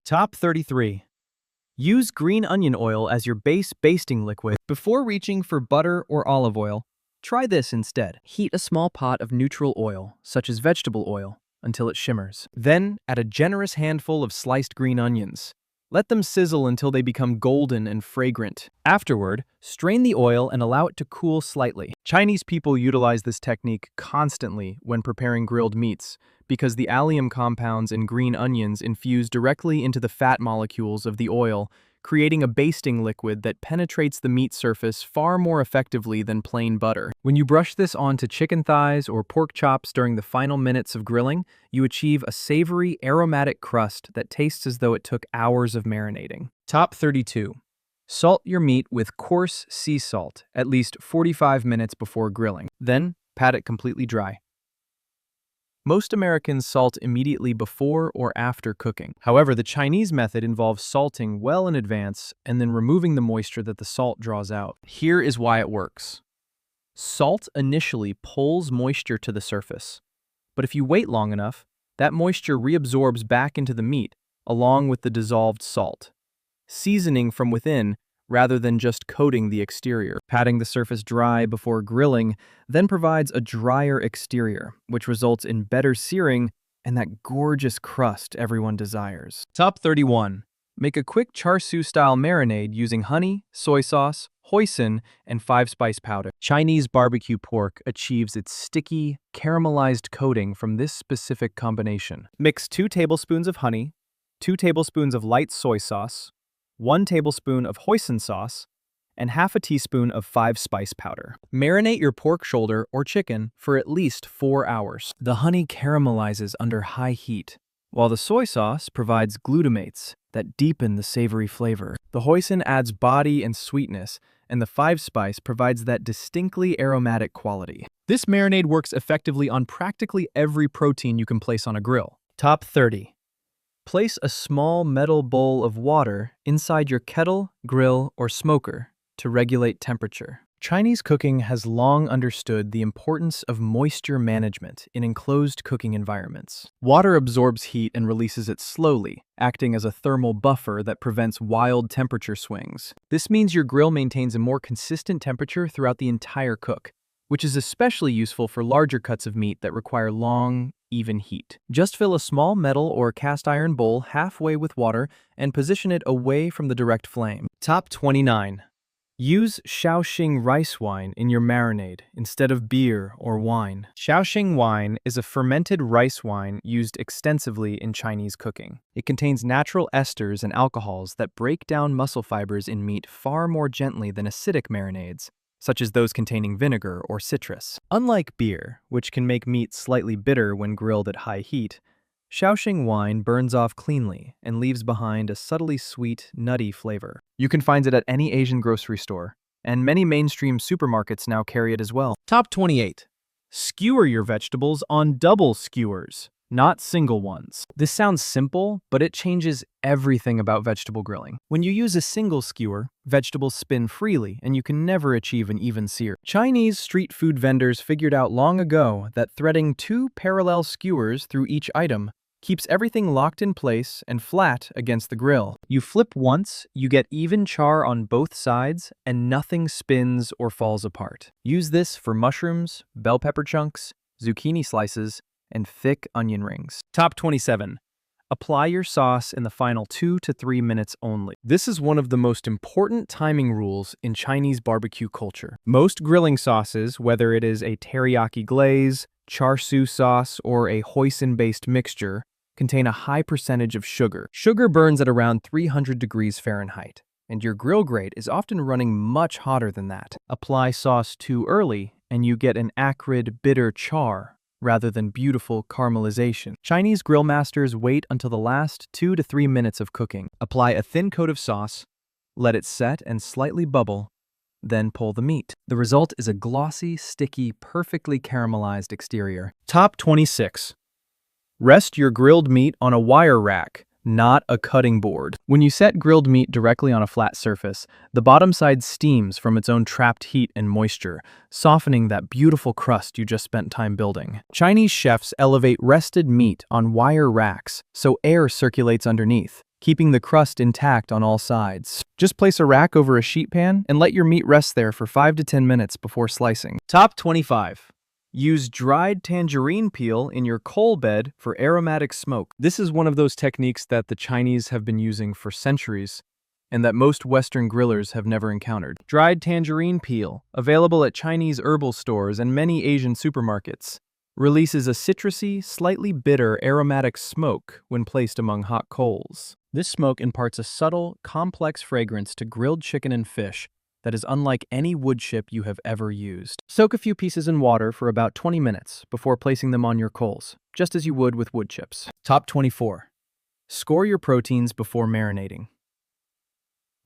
Top 33. Use green onion oil as your base basting liquid. Before reaching for butter or olive oil, try this instead. Heat a small pot of neutral oil, such as vegetable oil, until it shimmers. Then, add a generous handful of sliced green onions. Let them sizzle until they become golden and fragrant. Afterward, strain the oil and allow it to cool slightly. Chinese people utilize this technique constantly when preparing grilled meats because the allium compounds in green onions infuse directly into the fat molecules of the oil, creating a basting liquid that penetrates the meat surface far more effectively than plain butter. When you brush this onto chicken thighs or pork chops during the final minutes of grilling, you achieve a savory, aromatic crust that tastes as though it took hours of marinating. Top 32. Salt your meat with coarse sea salt at least 45 minutes before grilling. Then, pat it completely dry. Most Americans salt immediately before or after cooking. However, the Chinese method involves salting well in advance and then removing the moisture that the salt draws out. Here is why it works. Salt initially pulls moisture to the surface, but if you wait long enough, that moisture reabsorbs back into the meat along with the dissolved salt, seasoning from within rather than just coating the exterior. Patting the surface dry before grilling then provides a drier exterior, which results in better searing and that gorgeous crust everyone desires. Top 31. Make a quick char siu-style marinade using honey, soy sauce, hoisin, and 5-spice powder. Chinese barbecue pork achieves its sticky, caramelized coating from this specific combination. Mix 2 tablespoons of honey, 2 tablespoons of light soy sauce, 1 tablespoon of hoisin sauce, and half a teaspoon of 5-spice powder. Marinate your pork shoulder or chicken for at least 4 hours. The honey caramelizes under high heat, while the soy sauce provides glutamates that deepen the savory flavor. The hoisin adds body and sweetness, and the 5-spice provides that distinctly aromatic quality. This marinade works effectively on practically every protein you can place on a grill. Top 30. Place a small metal bowl of water inside your kettle, grill, or smoker to regulate temperature. Chinese cooking has long understood the importance of moisture management in enclosed cooking environments. Water absorbs heat and releases it slowly, acting as a thermal buffer that prevents wild temperature swings. This means your grill maintains a more consistent temperature throughout the entire cook, which is especially useful for larger cuts of meat that require long, even heat. Just fill a small metal or cast iron bowl halfway with water and position it away from the direct flame. Top 29. Use Shaoxing rice wine in your marinade instead of beer or wine. Shaoxing wine is a fermented rice wine used extensively in Chinese cooking. It contains natural esters and alcohols that break down muscle fibers in meat far more gently than acidic marinades, such as those containing vinegar or citrus. Unlike beer, which can make meat slightly bitter when grilled at high heat, Shaoxing wine burns off cleanly and leaves behind a subtly sweet, nutty flavor. You can find it at any Asian grocery store, and many mainstream supermarkets now carry it as well. Top 28. Skewer your vegetables on double skewers, not single ones. This sounds simple, but it changes everything about vegetable grilling. When you use a single skewer, vegetables spin freely and you can never achieve an even sear. Chinese street food vendors figured out long ago that threading 2 parallel skewers through each item keeps everything locked in place and flat against the grill. You flip once, you get even char on both sides, and nothing spins or falls apart. Use this for mushrooms, bell pepper chunks, zucchini slices, and thick onion rings. Top 27. Apply your sauce in the final 2 to 3 minutes only. This is one of the most important timing rules in Chinese barbecue culture. Most grilling sauces, whether it is a teriyaki glaze, char siu sauce, or a hoisin-based mixture, contain a high percentage of sugar. Sugar burns at around 300 degrees Fahrenheit, and your grill grate is often running much hotter than that. Apply sauce too early, and you get an acrid, bitter char rather than beautiful caramelization. Chinese grill masters wait until the last 2 to 3 minutes of cooking. Apply a thin coat of sauce, let it set and slightly bubble, then pull the meat. The result is a glossy, sticky, perfectly caramelized exterior. Top 26. Rest your grilled meat on a wire rack, not a cutting board. When you set grilled meat directly on a flat surface, the bottom side steams from its own trapped heat and moisture, softening that beautiful crust you just spent time building. Chinese chefs elevate rested meat on wire racks so air circulates underneath, keeping the crust intact on all sides. Just place a rack over a sheet pan and let your meat rest there for 5 to 10 minutes before slicing. Top 25. Use dried tangerine peel in your coal bed for aromatic smoke. This is one of those techniques that the Chinese have been using for centuries and that most Western grillers have never encountered. Dried tangerine peel, available at Chinese herbal stores and many Asian supermarkets, releases a citrusy, slightly bitter aromatic smoke when placed among hot coals. This smoke imparts a subtle, complex fragrance to grilled chicken and fish that is unlike any wood chip you have ever used. Soak a few pieces in water for about 20 minutes before placing them on your coals, just as you would with wood chips. Top 24. Score your proteins before marinating.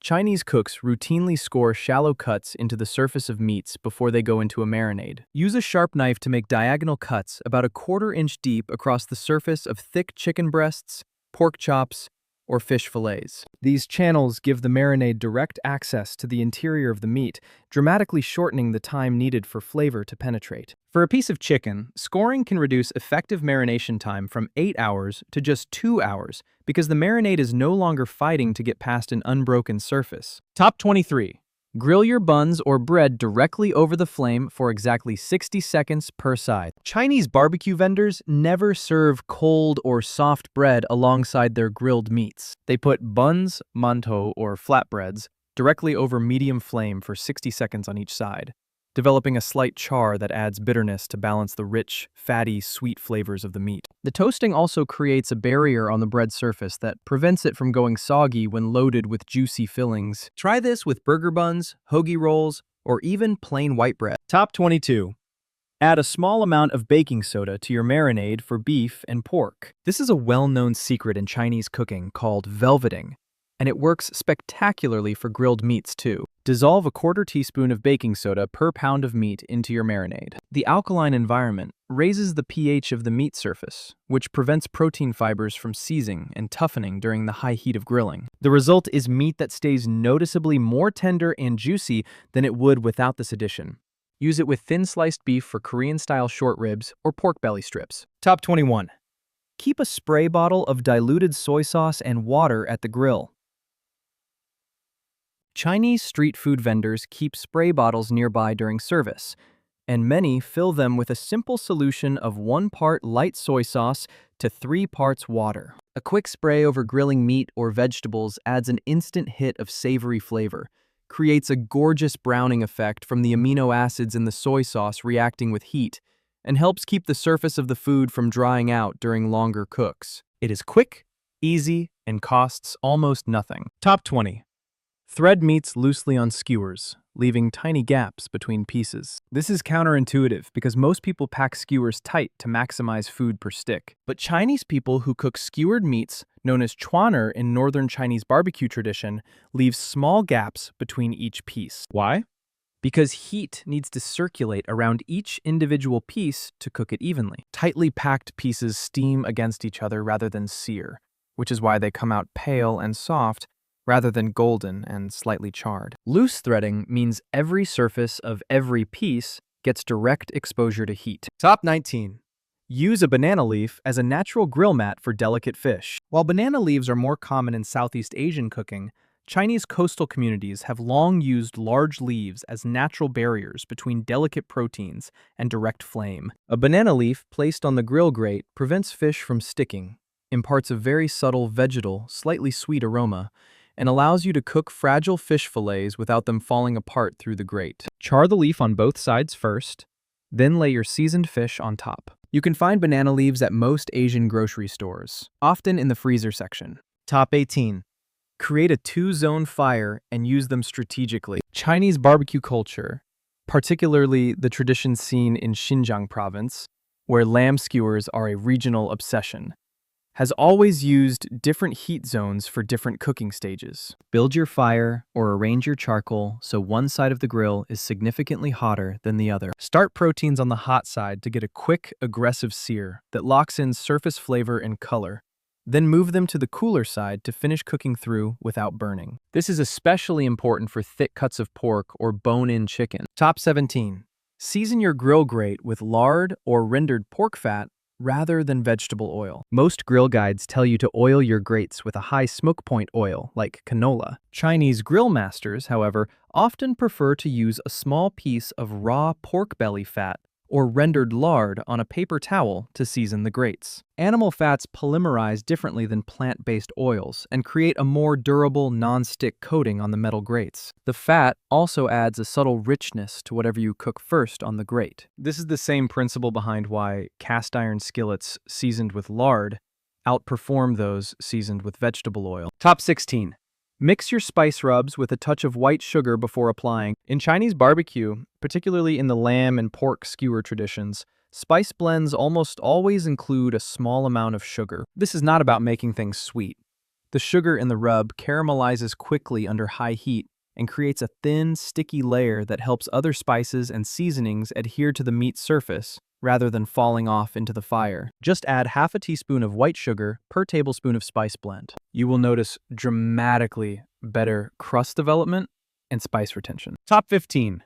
Chinese cooks routinely score shallow cuts into the surface of meats before they go into a marinade. Use a sharp knife to make diagonal cuts about a 1/4 inch deep across the surface of thick chicken breasts, pork chops, or fish fillets. These channels give the marinade direct access to the interior of the meat, dramatically shortening the time needed for flavor to penetrate. For a piece of chicken, scoring can reduce effective marination time from 8 hours to just 2 hours because the marinade is no longer fighting to get past an unbroken surface. Top 23. Grill your buns or bread directly over the flame for exactly 60 seconds per side. Chinese barbecue vendors never serve cold or soft bread alongside their grilled meats. They put buns, mantou, or flatbreads directly over medium flame for 60 seconds on each side, developing a slight char that adds bitterness to balance the rich, fatty, sweet flavors of the meat. The toasting also creates a barrier on the bread surface that prevents it from going soggy when loaded with juicy fillings. Try this with burger buns, hoagie rolls, or even plain white bread. Top 22. Add a small amount of baking soda to your marinade for beef and pork. This is a well-known secret in Chinese cooking called velveting, and it works spectacularly for grilled meats too. Dissolve a 1/4 teaspoon of baking soda per pound of meat into your marinade. The alkaline environment raises the pH of the meat surface, which prevents protein fibers from seizing and toughening during the high heat of grilling. The result is meat that stays noticeably more tender and juicy than it would without this addition. Use it with thin sliced beef for Korean-style short ribs or pork belly strips. Top 21. Keep a spray bottle of diluted soy sauce and water at the grill. Chinese street food vendors keep spray bottles nearby during service, and many fill them with a simple solution of 1 part light soy sauce to 3 parts water. A quick spray over grilling meat or vegetables adds an instant hit of savory flavor, creates a gorgeous browning effect from the amino acids in the soy sauce reacting with heat, and helps keep the surface of the food from drying out during longer cooks. It is quick, easy, and costs almost nothing. Top 20. Thread meats loosely on skewers, leaving tiny gaps between pieces. This is counterintuitive because most people pack skewers tight to maximize food per stick. But Chinese people who cook skewered meats, known as chuaner in northern Chinese barbecue tradition, leave small gaps between each piece. Why? Because heat needs to circulate around each individual piece to cook it evenly. Tightly packed pieces steam against each other rather than sear, which is why they come out pale and soft rather than golden and slightly charred. Loose threading means every surface of every piece gets direct exposure to heat. Top 19. Use a banana leaf as a natural grill mat for delicate fish. While banana leaves are more common in Southeast Asian cooking, Chinese coastal communities have long used large leaves as natural barriers between delicate proteins and direct flame. A banana leaf placed on the grill grate prevents fish from sticking, imparts a very subtle vegetal, slightly sweet aroma, and allows you to cook fragile fish fillets without them falling apart through the grate. Char the leaf on both sides first, then lay your seasoned fish on top. You can find banana leaves at most Asian grocery stores, often in the freezer section. Top 18. Create a 2-zone fire and use them strategically. Chinese barbecue culture, particularly the traditions seen in Xinjiang province, where lamb skewers are a regional obsession, has always used different heat zones for different cooking stages. Build your fire or arrange your charcoal so one side of the grill is significantly hotter than the other. Start proteins on the hot side to get a quick, aggressive sear that locks in surface flavor and color. Then move them to the cooler side to finish cooking through without burning. This is especially important for thick cuts of pork or bone-in chicken. Top 17. Season your grill grate with lard or rendered pork fat rather than vegetable oil. Most grill guides tell you to oil your grates with a high smoke point oil, like canola. Chinese grill masters, however, often prefer to use a small piece of raw pork belly fat or rendered lard on a paper towel to season the grates. Animal fats polymerize differently than plant-based oils and create a more durable, non-stick coating on the metal grates. The fat also adds a subtle richness to whatever you cook first on the grate. This is the same principle behind why cast iron skillets seasoned with lard outperform those seasoned with vegetable oil. Top 16. Mix your spice rubs with a touch of white sugar before applying. In Chinese barbecue, particularly in the lamb and pork skewer traditions, spice blends almost always include a small amount of sugar. This is not about making things sweet. The sugar in the rub caramelizes quickly under high heat and creates a thin, sticky layer that helps other spices and seasonings adhere to the meat surface rather than falling off into the fire. Just add half a teaspoon of white sugar per tablespoon of spice blend. You will notice dramatically better crust development and spice retention. Top 15.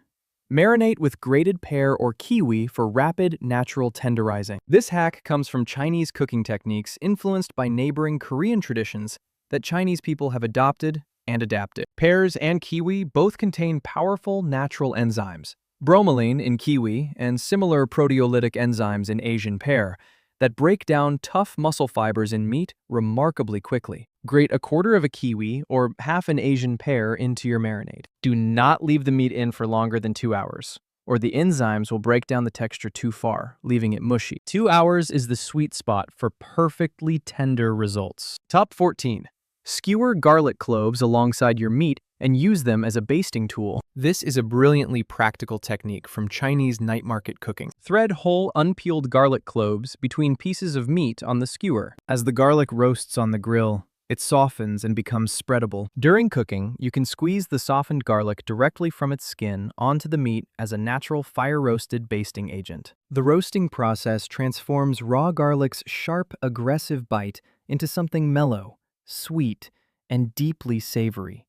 Marinate with grated pear or kiwi for rapid, natural tenderizing. This hack comes from Chinese cooking techniques influenced by neighboring Korean traditions that Chinese people have adopted and adapted. Pears and kiwi both contain powerful natural enzymes, bromelain in kiwi and similar proteolytic enzymes in Asian pear, that break down tough muscle fibers in meat remarkably quickly. Grate a quarter of a kiwi or half an Asian pear into your marinade. Do not leave the meat in for longer than 2 hours, or the enzymes will break down the texture too far, leaving it mushy. 2 hours is the sweet spot for perfectly tender results. Top 14. Skewer garlic cloves alongside your meat and use them as a basting tool. This is a brilliantly practical technique from Chinese night market cooking. Thread whole unpeeled garlic cloves between pieces of meat on the skewer. As the garlic roasts on the grill, it softens and becomes spreadable. During cooking, you can squeeze the softened garlic directly from its skin onto the meat as a natural fire-roasted basting agent. The roasting process transforms raw garlic's sharp, aggressive bite into something mellow, sweet, and deeply savory,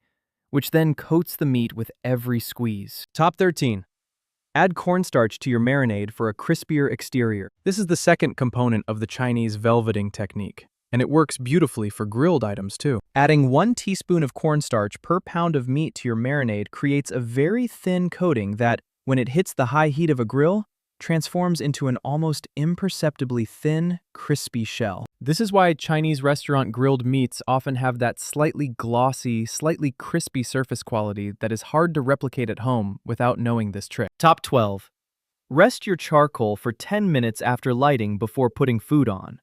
which then coats the meat with every squeeze. Top 13. Add cornstarch to your marinade for a crispier exterior. This is the second component of the Chinese velveting technique, and it works beautifully for grilled items too. Adding 1 teaspoon of cornstarch per pound of meat to your marinade creates a very thin coating that, when it hits the high heat of a grill, transforms into an almost imperceptibly thin, crispy shell. This is why Chinese restaurant grilled meats often have that slightly glossy, slightly crispy surface quality that is hard to replicate at home without knowing this trick. Top 12. Rest your charcoal for 10 minutes after lighting before putting food on.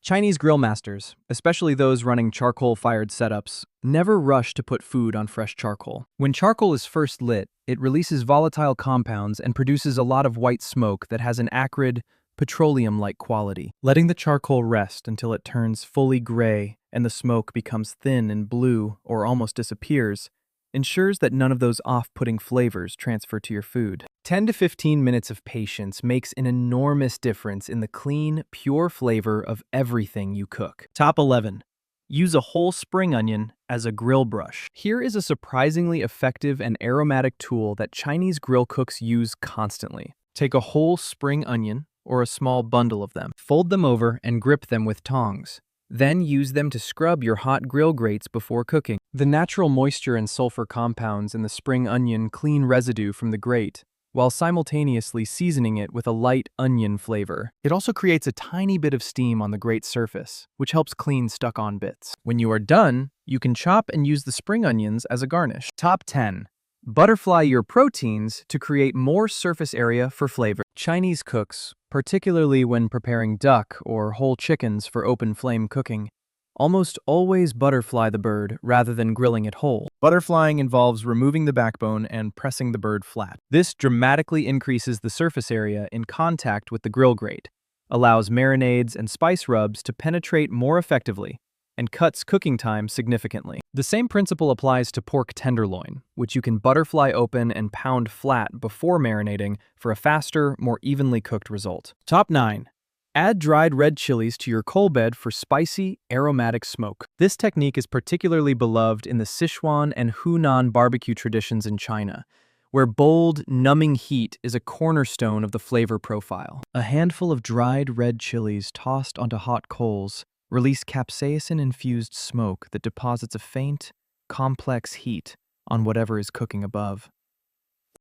Chinese grill masters, especially those running charcoal-fired setups, never rush to put food on fresh charcoal. When charcoal is first lit, it releases volatile compounds and produces a lot of white smoke that has an acrid, petroleum-like quality. Letting the charcoal rest until it turns fully gray and the smoke becomes thin and blue or almost disappears ensures that none of those off-putting flavors transfer to your food. 10 to 15 minutes of patience makes an enormous difference in the clean, pure flavor of everything you cook. Top 11. Use a whole spring onion as a grill brush. Here is a surprisingly effective and aromatic tool that Chinese grill cooks use constantly. Take a whole spring onion, or a small bundle of them. Fold them over and grip them with tongs. Then use them to scrub your hot grill grates before cooking. The natural moisture and sulfur compounds in the spring onion clean residue from the grate, while simultaneously seasoning it with a light onion flavor. It also creates a tiny bit of steam on the grate surface, which helps clean stuck-on bits. When you are done, you can chop and use the spring onions as a garnish. Top 10. Butterfly your proteins to create more surface area for flavor. Chinese cooks, particularly when preparing duck or whole chickens for open flame cooking, almost always butterfly the bird rather than grilling it whole. Butterflying involves removing the backbone and pressing the bird flat. This dramatically increases the surface area in contact with the grill grate, allows marinades and spice rubs to penetrate more effectively, and cuts cooking time significantly. The same principle applies to pork tenderloin, which you can butterfly open and pound flat before marinating for a faster, more evenly cooked result. Top 9. Add dried red chilies to your coal bed for spicy, aromatic smoke. This technique is particularly beloved in the Sichuan and Hunan barbecue traditions in China, where bold, numbing heat is a cornerstone of the flavor profile. A handful of dried red chilies tossed onto hot coals release capsaicin-infused smoke that deposits a faint, complex heat on whatever is cooking above.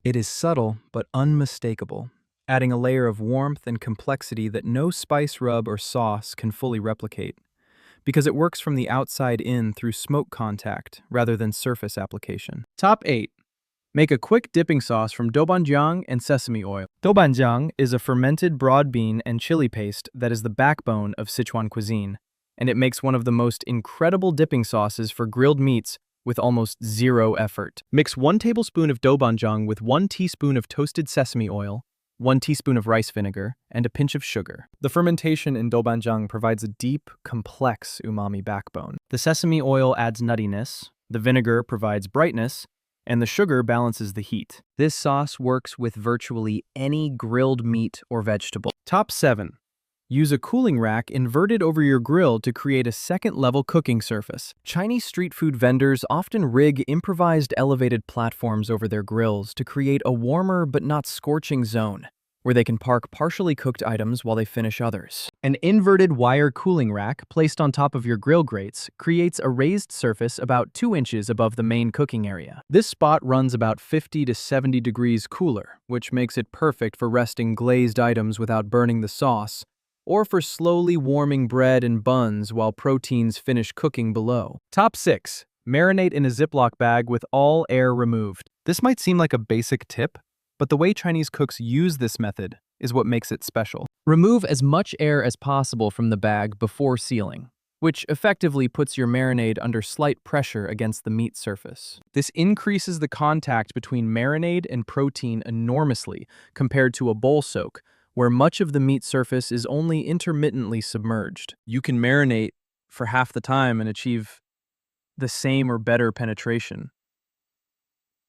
It is subtle but unmistakable, adding a layer of warmth and complexity that no spice rub or sauce can fully replicate, because it works from the outside in through smoke contact rather than surface application. Top 8. Make a quick dipping sauce from doubanjiang and sesame oil. Doubanjiang is a fermented broad bean and chili paste that is the backbone of Sichuan cuisine, and it makes one of the most incredible dipping sauces for grilled meats with almost zero effort. Mix 1 tablespoon of doubanjiang with 1 teaspoon of toasted sesame oil, 1 teaspoon of rice vinegar, and a pinch of sugar. The fermentation in doubanjiang provides a deep, complex umami backbone. The sesame oil adds nuttiness, the vinegar provides brightness, and the sugar balances the heat. This sauce works with virtually any grilled meat or vegetable. Top 7. Use a cooling rack inverted over your grill to create a second-level cooking surface. Chinese street food vendors often rig improvised elevated platforms over their grills to create a warmer but not scorching zone, where they can park partially cooked items while they finish others. An inverted wire cooling rack placed on top of your grill grates creates a raised surface about 2 inches above the main cooking area. This spot runs about 50 to 70 degrees cooler, which makes it perfect for resting glazed items without burning the sauce, or for slowly warming bread and buns while proteins finish cooking below. Top 6. Marinate in a Ziploc bag with all air removed. This might seem like a basic tip, but the way Chinese cooks use this method is what makes it special. Remove as much air as possible from the bag before sealing, which effectively puts your marinade under slight pressure against the meat surface. This increases the contact between marinade and protein enormously compared to a bowl soak, where much of the meat surface is only intermittently submerged. You can marinate for half the time and achieve the same or better penetration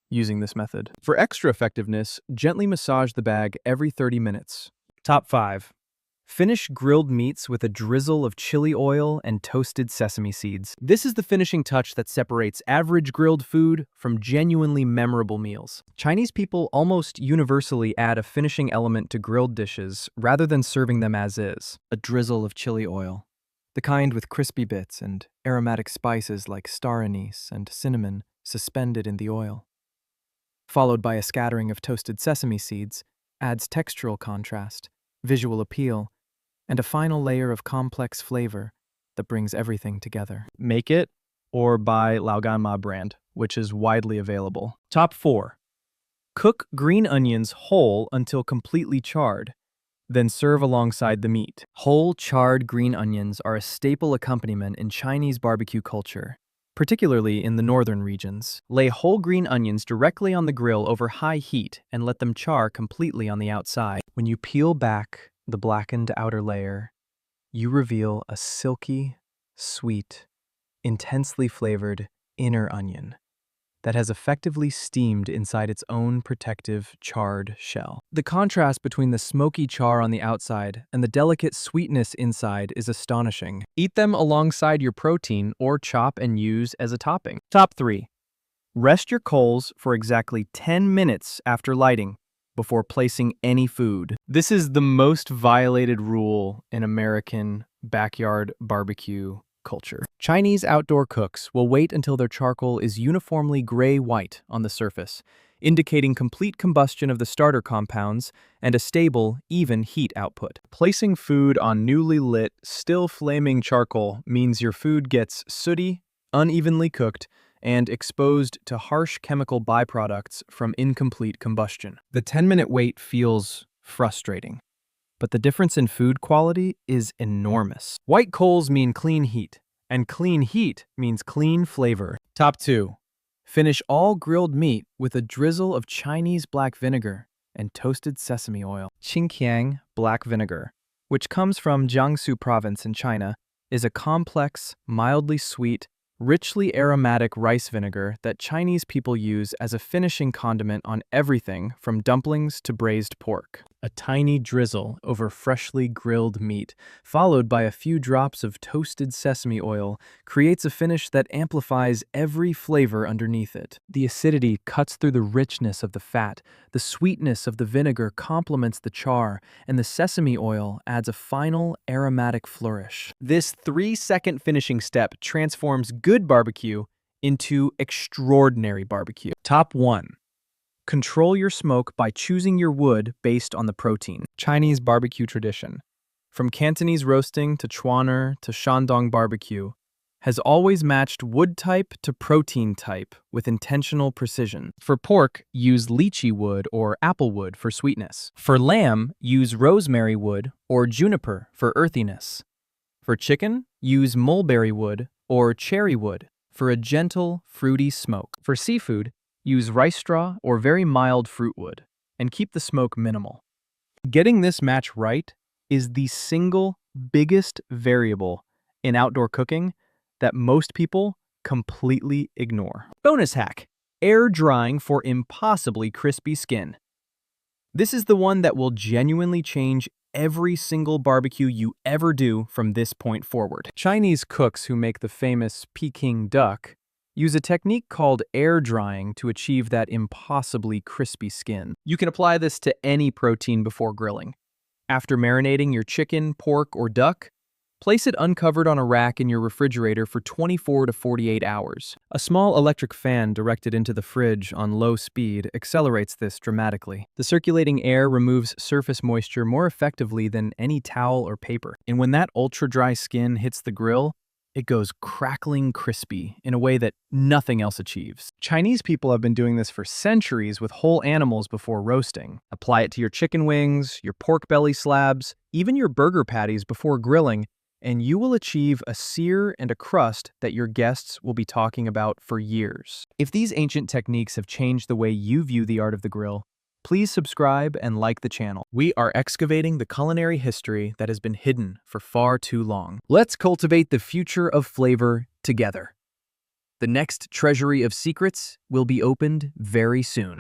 using this method. For extra effectiveness, gently massage the bag every 30 minutes. Top 5. Finish grilled meats with a drizzle of chili oil and toasted sesame seeds. This is the finishing touch that separates average grilled food from genuinely memorable meals. Chinese people almost universally add a finishing element to grilled dishes rather than serving them as is. A drizzle of chili oil, the kind with crispy bits and aromatic spices like star anise and cinnamon suspended in the oil, followed by a scattering of toasted sesame seeds, adds textural contrast, visual appeal, and a final layer of complex flavor that brings everything together. Make it or buy Laoganma brand, which is widely available. Top 4. Cook green onions whole until completely charred, then serve alongside the meat. Whole charred green onions are a staple accompaniment in Chinese barbecue culture, particularly in the northern regions. Lay whole green onions directly on the grill over high heat and let them char completely on the outside. When you peel back the blackened outer layer, you reveal a silky, sweet, intensely flavored inner onion that has effectively steamed inside its own protective, charred shell. The contrast between the smoky char on the outside and the delicate sweetness inside is astonishing. Eat them alongside your protein or chop and use as a topping. Top 3. Rest your coals for exactly 10 minutes after lighting before placing any food. This is the most violated rule in American backyard barbecue culture. Chinese outdoor cooks will wait until their charcoal is uniformly gray-white on the surface, indicating complete combustion of the starter compounds and a stable, even heat output. Placing food on newly lit, still flaming charcoal means your food gets sooty, unevenly cooked, and exposed to harsh chemical byproducts from incomplete combustion. The 10-minute wait feels frustrating, but the difference in food quality is enormous. White coals mean clean heat, and clean heat means clean flavor. Top 2. Finish all grilled meat with a drizzle of Chinese black vinegar and toasted sesame oil. Qingqiang black vinegar, which comes from Jiangsu province in China, is a complex, mildly sweet, richly aromatic rice vinegar that Chinese people use as a finishing condiment on everything from dumplings to braised pork. A tiny drizzle over freshly grilled meat, followed by a few drops of toasted sesame oil, creates a finish that amplifies every flavor underneath it. The acidity cuts through the richness of the fat, the sweetness of the vinegar complements the char, and the sesame oil adds a final aromatic flourish. This 3-second finishing step transforms good barbecue into extraordinary barbecue. Top 1. Control your smoke by choosing your wood based on the protein. Chinese barbecue tradition, from Cantonese roasting to Chuaner to Shandong barbecue, has always matched wood type to protein type with intentional precision. For pork, use lychee wood or apple wood for sweetness. For lamb, use rosemary wood or juniper for earthiness. For chicken, use mulberry wood or cherry wood for a gentle, fruity smoke. For seafood, use rice straw or very mild fruit wood, and keep the smoke minimal. Getting this match right is the single biggest variable in outdoor cooking that most people completely ignore. Bonus hack: air drying for impossibly crispy skin. This is the one that will genuinely change every single barbecue you ever do from this point forward. Chinese cooks who make the famous Peking duck use a technique called air drying to achieve that impossibly crispy skin. You can apply this to any protein before grilling. After marinating your chicken, pork, or duck, place it uncovered on a rack in your refrigerator for 24 to 48 hours. A small electric fan directed into the fridge on low speed accelerates this dramatically. The circulating air removes surface moisture more effectively than any towel or paper. And when that ultra-dry skin hits the grill, it goes crackling crispy in a way that nothing else achieves. Chinese people have been doing this for centuries with whole animals before roasting. Apply it to your chicken wings, your pork belly slabs, even your burger patties before grilling, and you will achieve a sear and a crust that your guests will be talking about for years. If these ancient techniques have changed the way you view the art of the grill, please subscribe and like the channel. We are excavating the culinary history that has been hidden for far too long. Let's cultivate the future of flavor together. The next treasury of secrets will be opened very soon.